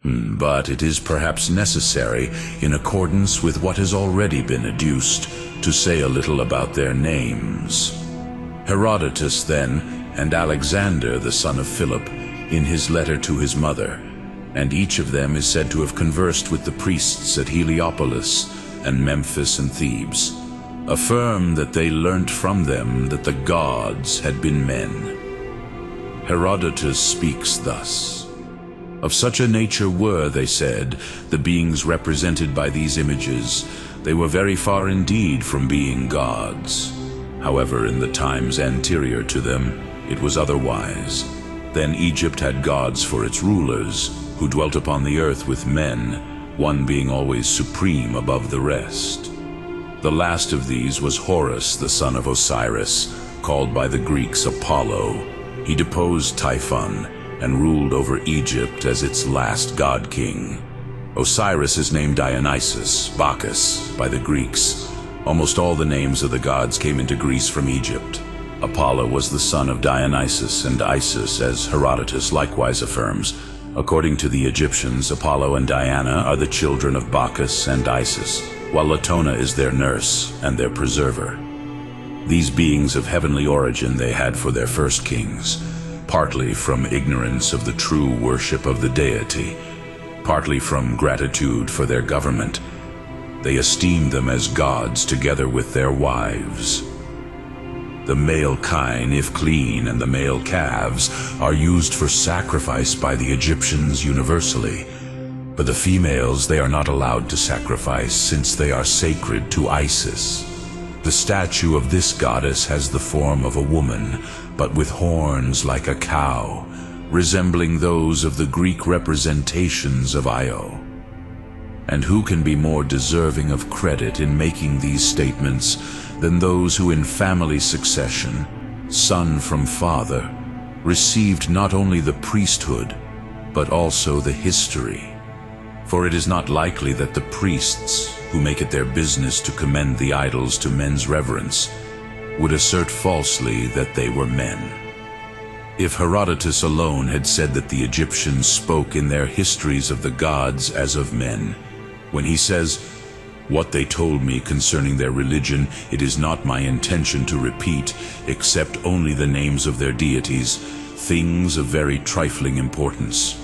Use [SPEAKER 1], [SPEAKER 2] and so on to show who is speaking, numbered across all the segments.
[SPEAKER 1] But it is perhaps necessary, in accordance with what has already been adduced, to say a little about their names. Herodotus, then, and Alexander, the son of Philip, in his letter to his mother, and each of them is said to have conversed with the priests at Heliopolis and Memphis and Thebes, affirm that they learnt from them that the gods had been men. Herodotus speaks thus: "Of such a nature were, they said, the beings represented by these images. They were very far indeed from being gods. However, in the times anterior to them, it was otherwise. Then Egypt had gods for its rulers, who dwelt upon the earth with men, one being always supreme above the rest. The last of these was Horus, the son of Osiris, called by the Greeks Apollo. He deposed Typhon and ruled over Egypt as its last god-king. Osiris is named Dionysus, Bacchus, by the Greeks. Almost all the names of the gods came into Greece from Egypt. Apollo was the son of Dionysus and Isis, as Herodotus likewise affirms. According to the Egyptians, Apollo and Diana are the children of Bacchus and Isis, while Latona is their nurse and their preserver. These beings of heavenly origin they had for their first kings, partly from ignorance of the true worship of the deity, partly from gratitude for their government. They esteemed them as gods together with their wives. The male kine, if clean, and the male calves are used for sacrifice by the Egyptians universally. But the females they are not allowed to sacrifice, since they are sacred to Isis. The statue of this goddess has the form of a woman, but with horns like a cow, resembling those of the Greek representations of Io. And who can be more deserving of credit in making these statements than those who in family succession, son from father, received not only the priesthood, but also the history? For it is not likely that the priests, who make it their business to commend the idols to men's reverence, would assert falsely that they were men. If Herodotus alone had said that the Egyptians spoke in their histories of the gods as of men, when he says, "What they told me concerning their religion, it is not my intention to repeat, except only the names of their deities, things of very trifling importance,"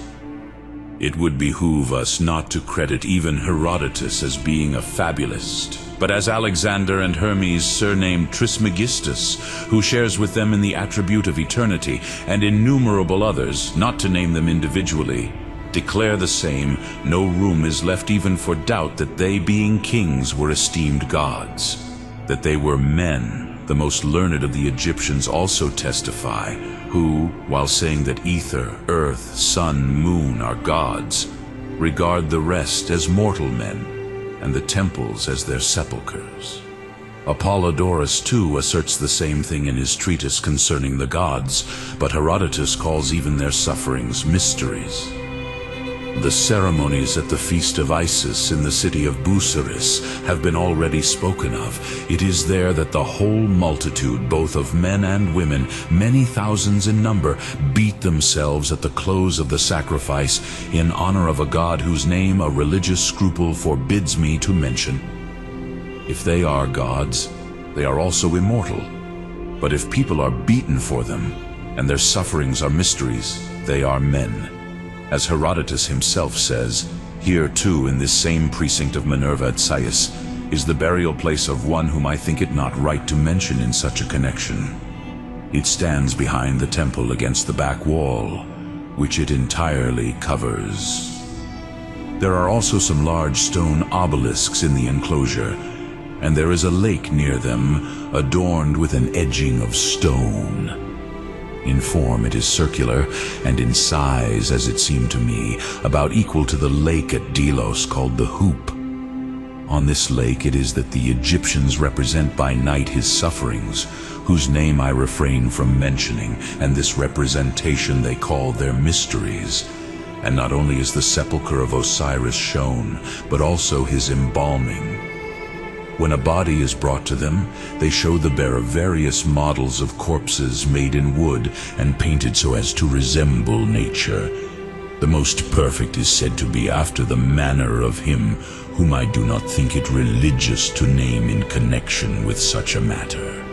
[SPEAKER 1] it would behoove us not to credit even Herodotus as being a fabulist, but as Alexander and Hermes surnamed Trismegistus, who shares with them in the attribute of eternity, and innumerable others, not to name them individually, declare the same. No room is left even for doubt that they, being kings, were esteemed gods. That they were men, the most learned of the Egyptians also testify, who, while saying that ether, earth, sun, moon are gods, regard the rest as mortal men, and the temples as their sepulchres. Apollodorus too asserts the same thing in his treatise concerning the gods, but Herodotus calls even their sufferings mysteries. The ceremonies at the feast of Isis in the city of Busiris have been already spoken of. It is there that the whole multitude, both of men and women, many thousands in number, beat themselves at the close of the sacrifice in honor of a god whose name a religious scruple forbids me to mention. If they are gods, they are also immortal. But if people are beaten for them, and their sufferings are mysteries, they are men. As Herodotus himself says, here too in this same precinct of Minerva at Sais is the burial place of one whom I think it not right to mention in such a connection. It stands behind the temple against the back wall, which it entirely covers. There are also some large stone obelisks in the enclosure, and there is a lake near them adorned with an edging of stone. In form it is circular, and in size, as it seemed to me, about equal to the lake at Delos called the Hoop. On this lake it is that the Egyptians represent by night his sufferings, whose name I refrain from mentioning, and this representation they call their mysteries. And not only is the sepulchre of Osiris shown, but also his embalming. When a body is brought to them, they show the bearer various models of corpses made in wood and painted so as to resemble nature. The most perfect is said to be after the manner of him whom I do not think it religious to name in connection with such a matter.